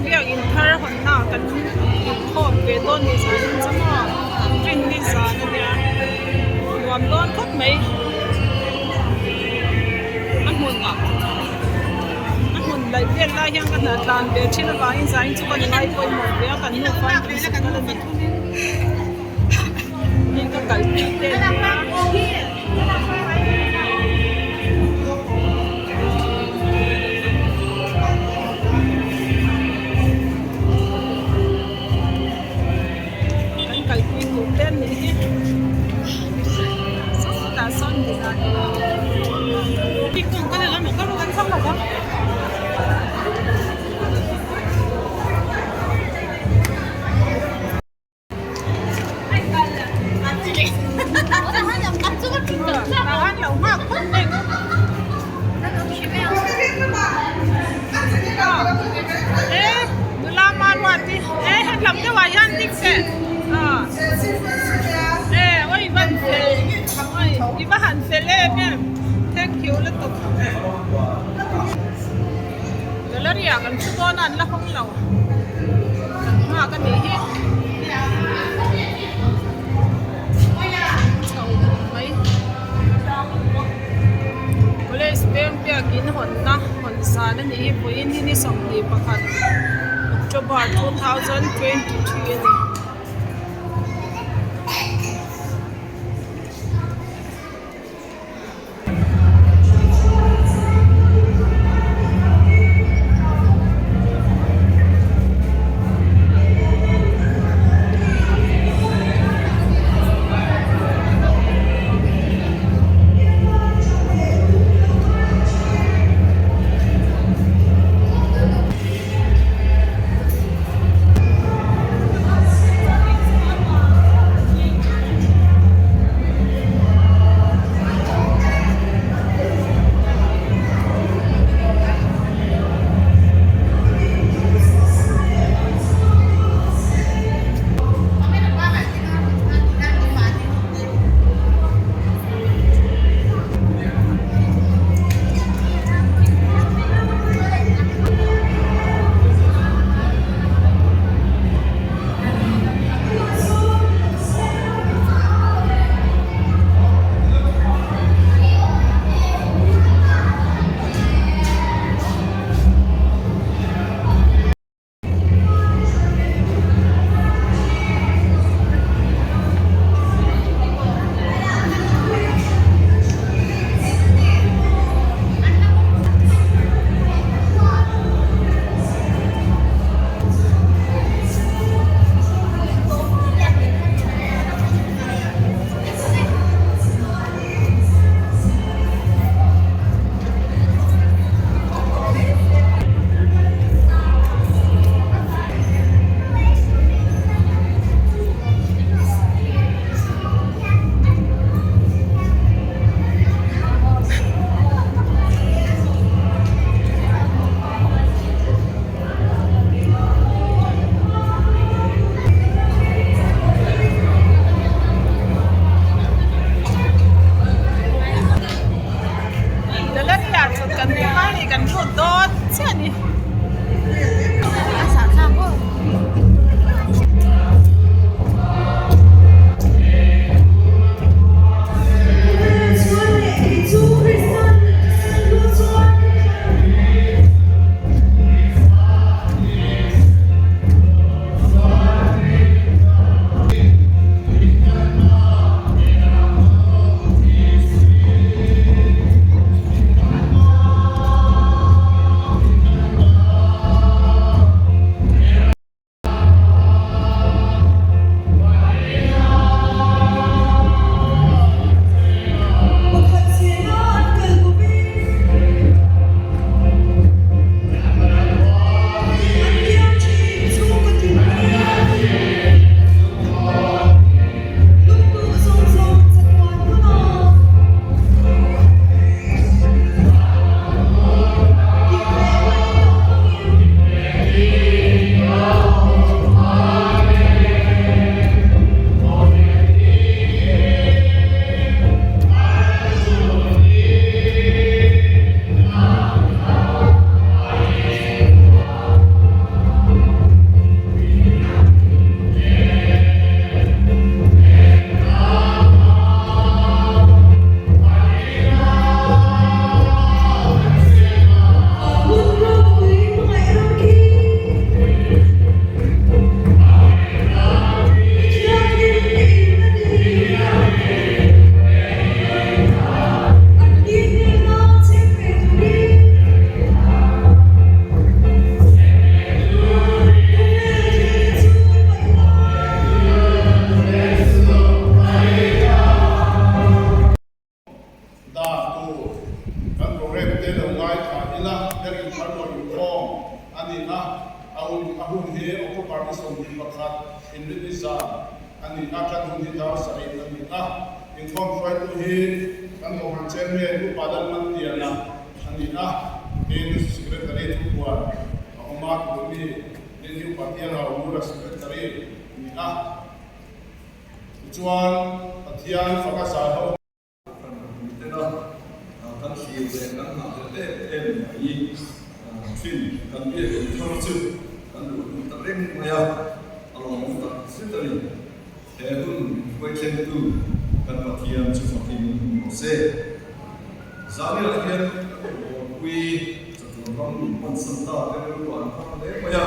biak in thar hon na kan khom ve don ni sa in chama rin ni sa na nia nuam don khot mai mun lai bian lai hiang kan na tlan be thil wa in sa in chu kan lai poi mo be kan nu fa kan sa kan ni ni ka kal ti te thank you rất tục rồi là riêng anh chú con ăn là không lâu mà cái này hết mấy có lẽ spam bia kín hòn na hòn sa nên đi với in đi sống đi bạc hạt October 2022 dari parlo inform ani na ahun he October som di pakhat Indonesia ani akan hun di daw sa ani na inform try to he kan mo han chairman upadan mantia na ani na in secretary to kuan Ahmad Bumi New Party na umura secretary ni na chuan athian fakasa ho tena kan hiu le kan na te em i fin kan bi thor chu kan lu ta reng maya along ta sitari he hun ko chen tu kan pathian chu fakin mo se zani athian wi chu ron man san ta te lu an ta le maya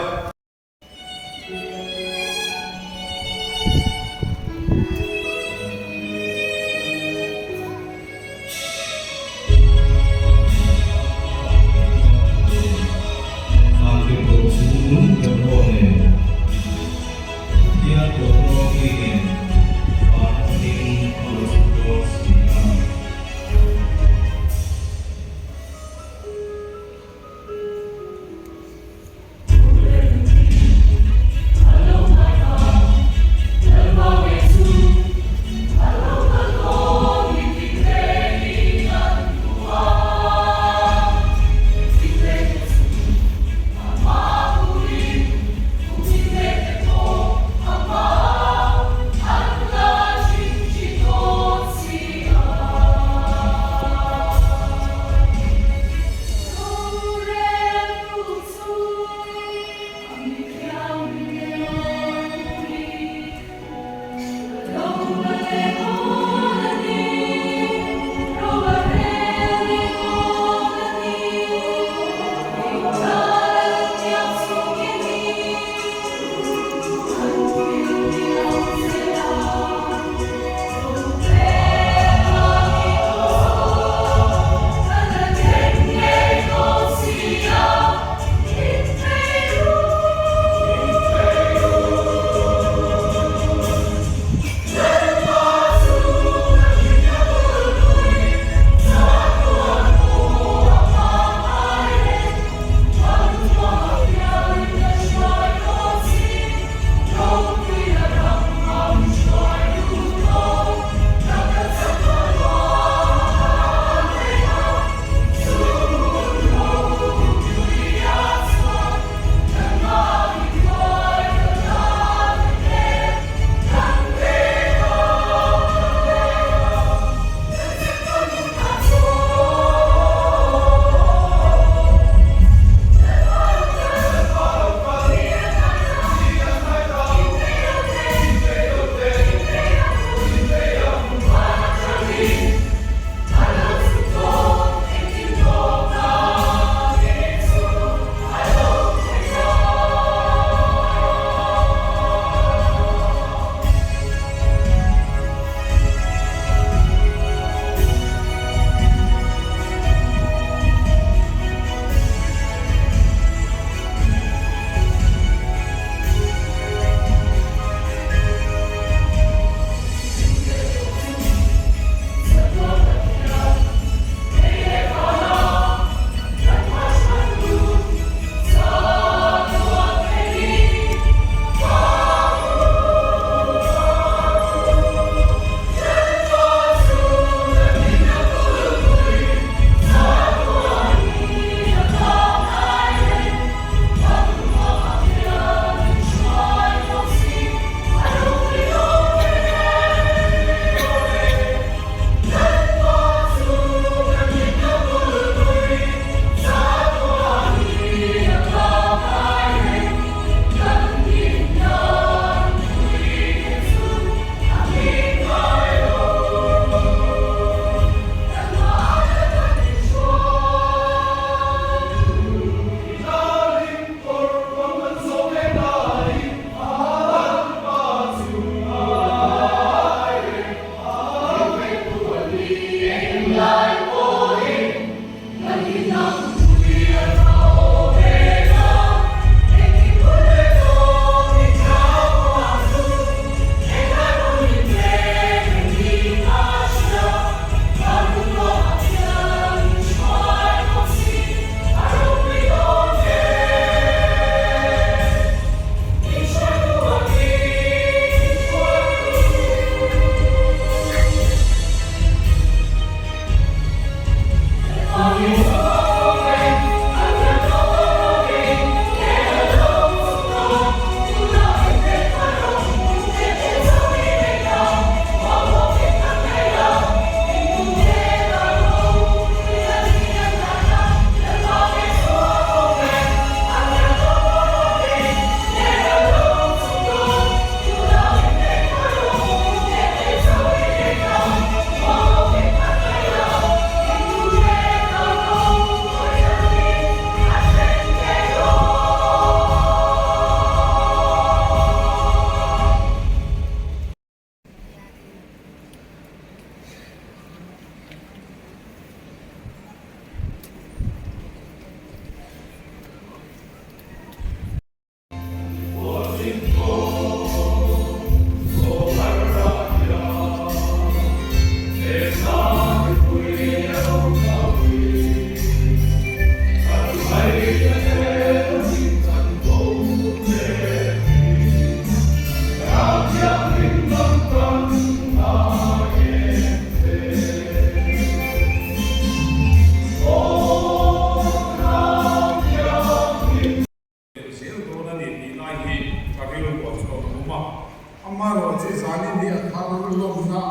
zanin dia tharul lomna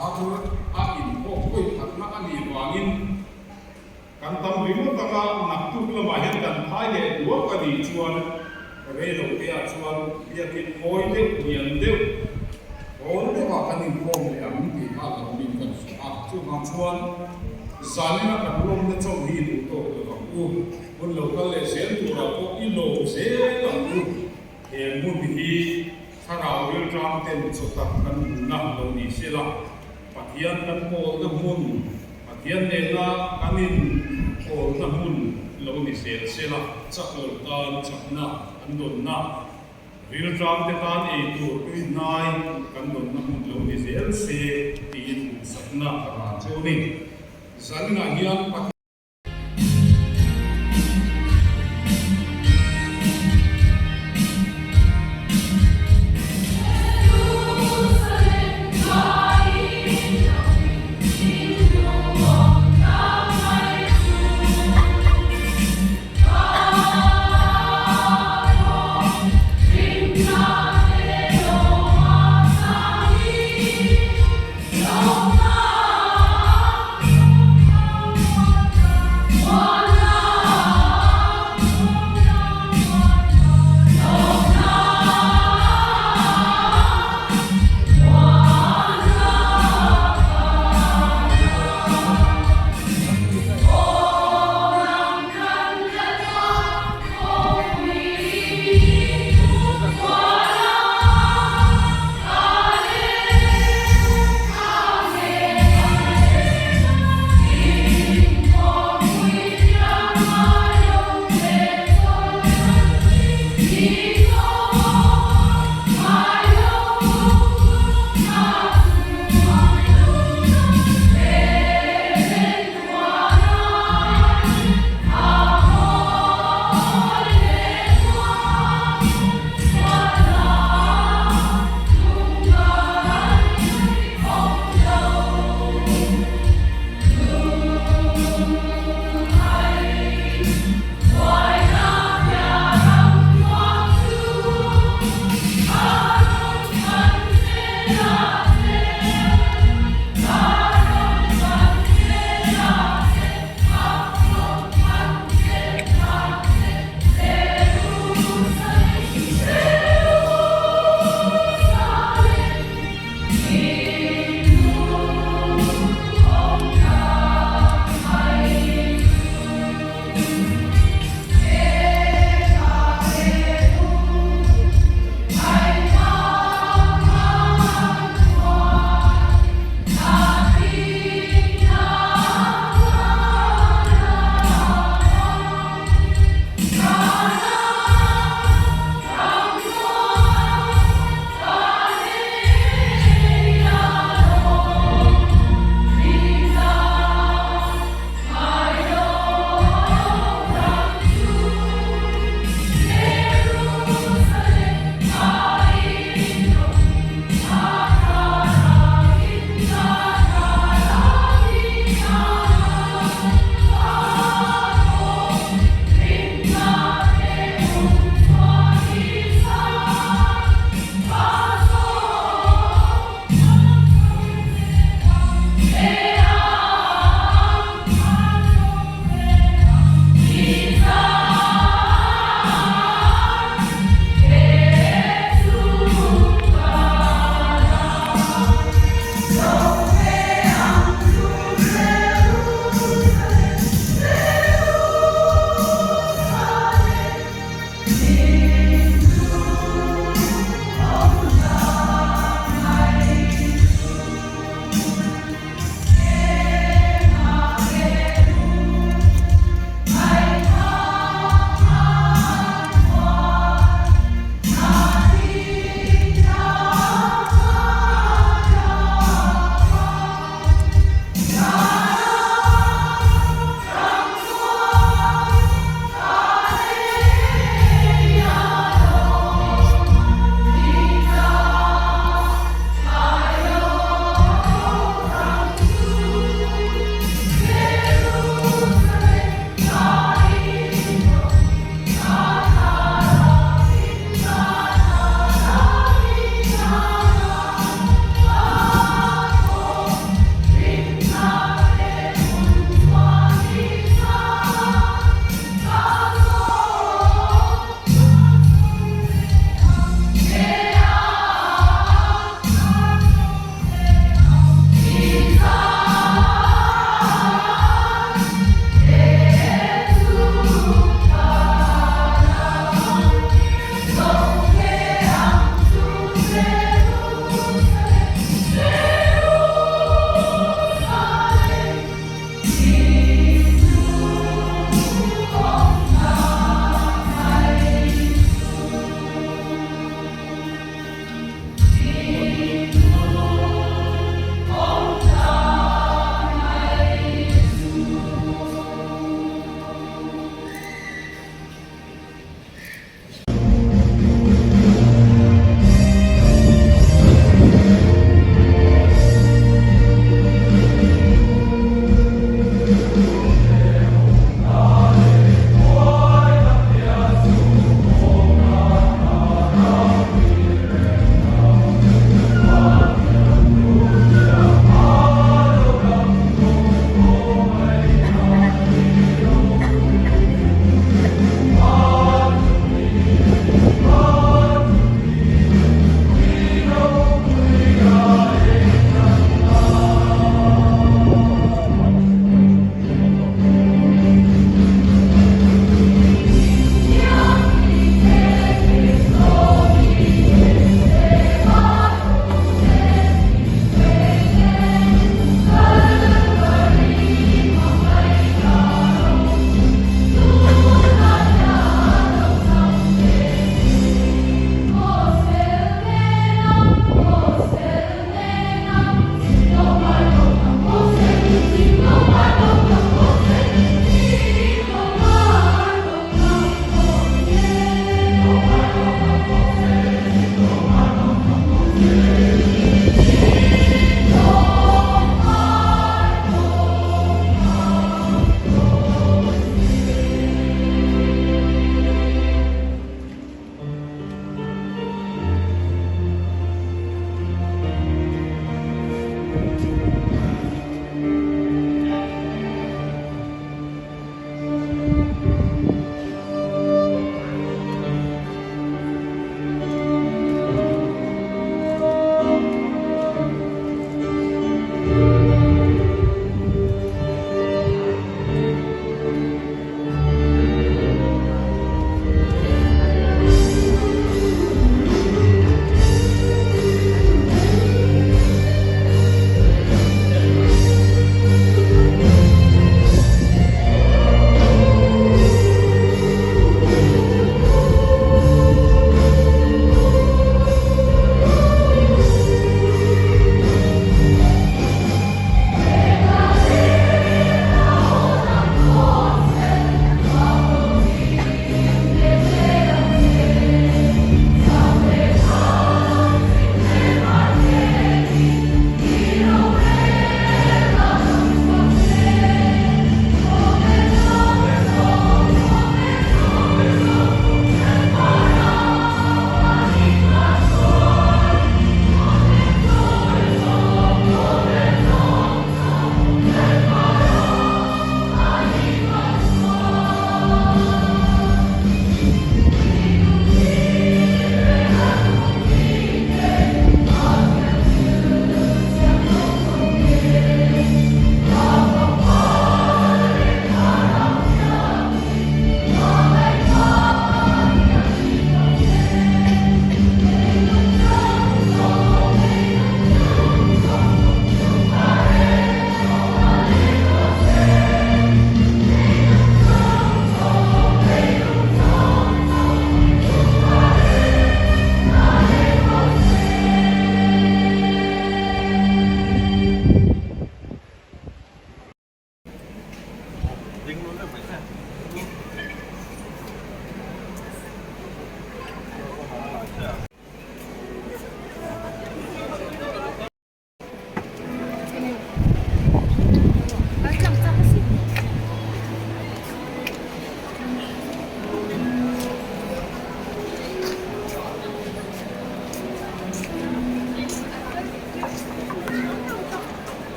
tharul in ko koi phatna ani wangin kan tam rimo tanga naktu lama hen kan thai le duwa kadi chuan re lo pia chuan bia ki moi de nian de on de wa kan in pom le am ti ha lo min kan chu ma chuan zanina kan lom de chau hi du to ko u un local le sen tu ra ko I lo se kan u he mun hi sarau wil ram ten chu tak kan na lo ni sila pathian kan ko de mun pathian ne na kanin ko na mun lo ni se sila chakol tan chakna andon na wil ram te tan e tu tu nai kan don na mun lo ni se tin sakna ra choni zanina hian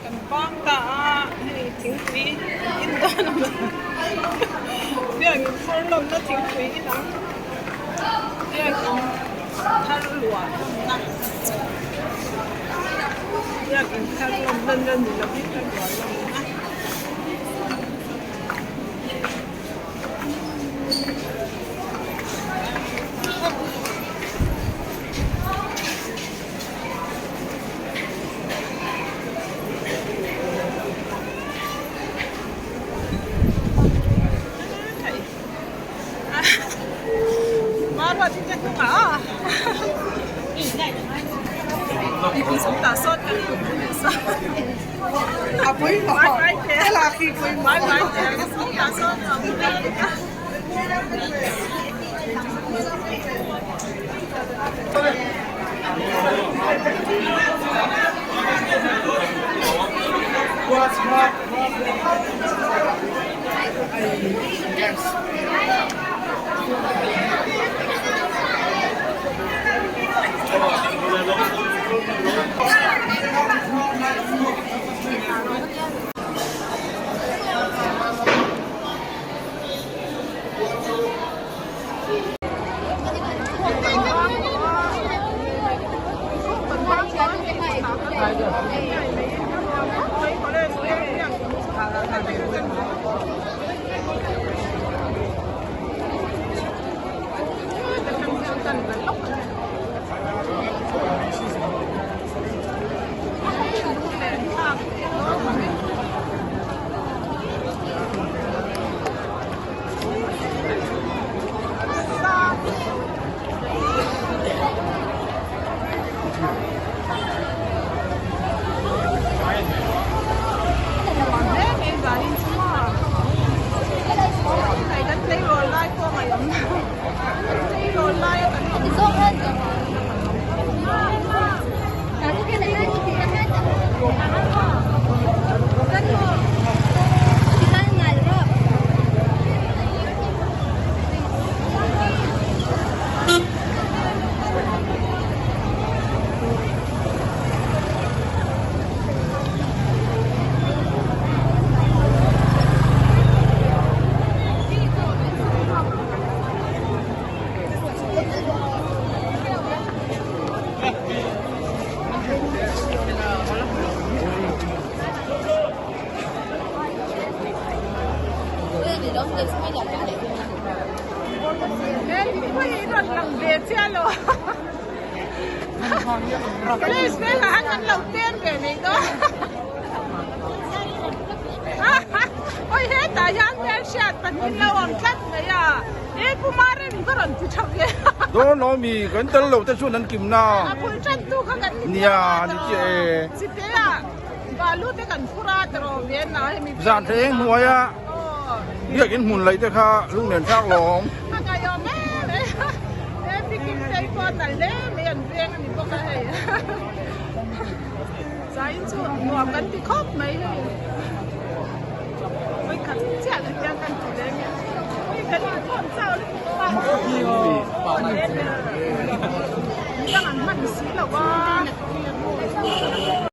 กันป้องตาให้ทิ้งปีอินโดนเรื่องฝนลมแล้วทิ้งปีนะเรื่องทะลวงนะเรื่องทะลวงเดินอยู่แล้วพี่ทะลวงลงนะมาที่จะขึ้นมาสมตาสดกันสดอ่ะปุ้ยไม่เจ๊ลาคีปุ้ยไม่เจ๊สมตาสดอ่ะปุ้Please, Bella, hanggang lautin ka nito. Ôi hết tại sao anh sẽ tận nhiên lâu ông chắc này à? Ê, cô mà đây mình có lần chú chọc vậy. Đó nó mì cái tên lâu tên số nên kìm na. À, phụ chân tu khá gần như Nia, đi chơi. Chị thế à? Và lúc thế gần phụ ra rồi biến nào thì mình. Dàn thế anh mua ya. Biết cái hùn lấy thế kha, lúc nền khác lắm. Mà cái đó mẹ đấy. Em thì kim tay con là lẽ mấy anh viên thì có cái. Giải chú ngọt gần thì khóc mấy rồi. Ôi khá chả được cho căn chủ đề nha. Ôi cái này con sao đấy. Mà có gì rồi.